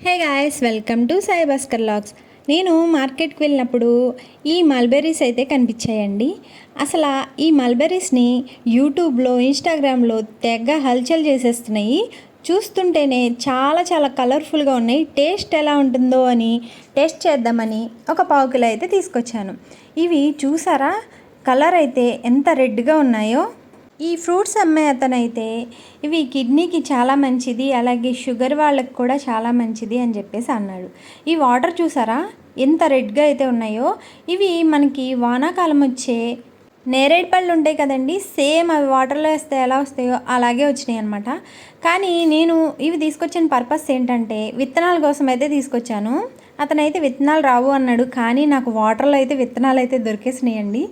Hey guys, welcome to Sai Bhaskar logs. నేను మార్కెట్కి వెళ్ళినప్పుడు ఈ మల్బెర్రీస్ అయితే కనిపించాయండి. అసలు ఈ మల్బెర్రీస్ని యూట్యూబ్లో, ఇన్స్టాగ్రామ్లో తెగ హల్చల్ చేసేస్తున్నాయి. చూస్తుంటేనే చాలా చాలా కలర్ఫుల్గా ఉన్నాయి. టేస్ట్ ఎలా ఉంటుందో అని టేస్ట్ చేద్దామని ఒక పావు కిలో అయితే తీసుకొచ్చాను. ఇవి చూసారా, కలర్ అయితే ఎంత రెడ్గా ఉన్నాయో. ఈ ఫ్రూట్స్ అమ్మే అతనైతే ఇవి కిడ్నీకి చాలా మంచిది, అలాగే షుగర్ వాళ్ళకి కూడా చాలా మంచిది అని చెప్పేసి అన్నాడు. ఈ వాటర్ చూసారా ఎంత రెడ్గా అయితే ఉన్నాయో. ఇవి మనకి వానాకాలం వచ్చే నేరేడు పళ్ళు ఉంటాయి కదండి, సేమ్ అవి వాటర్లో వేస్తే ఎలా వస్తాయో అలాగే వచ్చినాయి అనమాట. కానీ నేను ఇవి తీసుకొచ్చిన పర్పస్ ఏంటంటే విత్తనాల కోసం అయితే తీసుకొచ్చాను. అతనైతే విత్తనాలు రావు అన్నాడు, కానీ నాకు వాటర్లో అయితే విత్తనాలు అయితే దొరికేసినాయండి.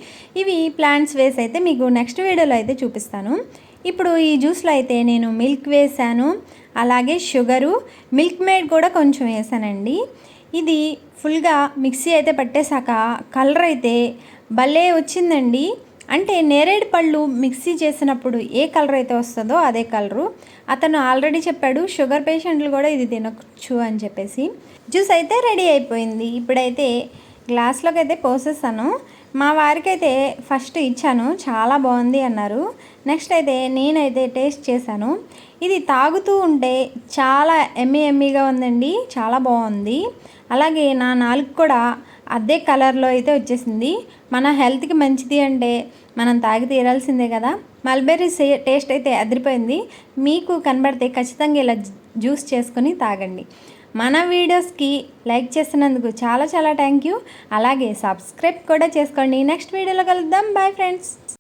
ఇవి ప్లాంట్స్ వేసి అయితే మీకు నెక్స్ట్ వీడియోలో అయితే చూపిస్తాను. ఇప్పుడు ఈ జ్యూస్లో అయితే నేను మిల్క్ వేసాను, అలాగే షుగరు, మిల్క్ మేడ్ కూడా కొంచెం వేసానండి. ఇది ఫుల్గా మిక్సీ అయితే పట్టేశాక కలర్ అయితే భలే వచ్చిందండి. అంటే నేరేడు పళ్ళు మిక్సీ చేసినప్పుడు ఏ కలర్ అయితే వస్తుందో అదే కలరు. అతను ఆల్రెడీ చెప్పాడు షుగర్ పేషెంట్లు కూడా ఇది తినొచ్చు అని చెప్పేసి. జ్యూస్ అయితే రెడీ అయిపోయింది. ఇప్పుడైతే గ్లాస్లోకి అయితే పోసేసాను. మా వారికి అయితే ఫస్ట్ ఇచ్చాను, చాలా బాగుంది అన్నారు. నెక్స్ట్ అయితే నేనైతే టేస్ట్ చేశాను. ఇది తాగుతూ ఉంటే చాలా ఎమ్మీగా ఉందండి, చాలా బాగుంది. అలాగే నా నాలుగు కూడా అదే కలర్లో అయితే వచ్చేసింది. మన హెల్త్కి మంచిది అంటే మనం తాగి తీరాల్సిందే కదా. మల్బెర్రీస్ టేస్ట్ అయితే అదిరిపోయింది. మీకు కనబడితే ఖచ్చితంగా ఇలా జ్యూస్ చేసుకొని తాగండి. మన వీడియోస్కి లైక్ చేసినందుకు చాలా చాలా థ్యాంక్ యూ. అలాగే సబ్స్క్రైబ్ కూడా చేసుకోండి. నెక్స్ట్ వీడియోలో కలుద్దాం. Bye friends.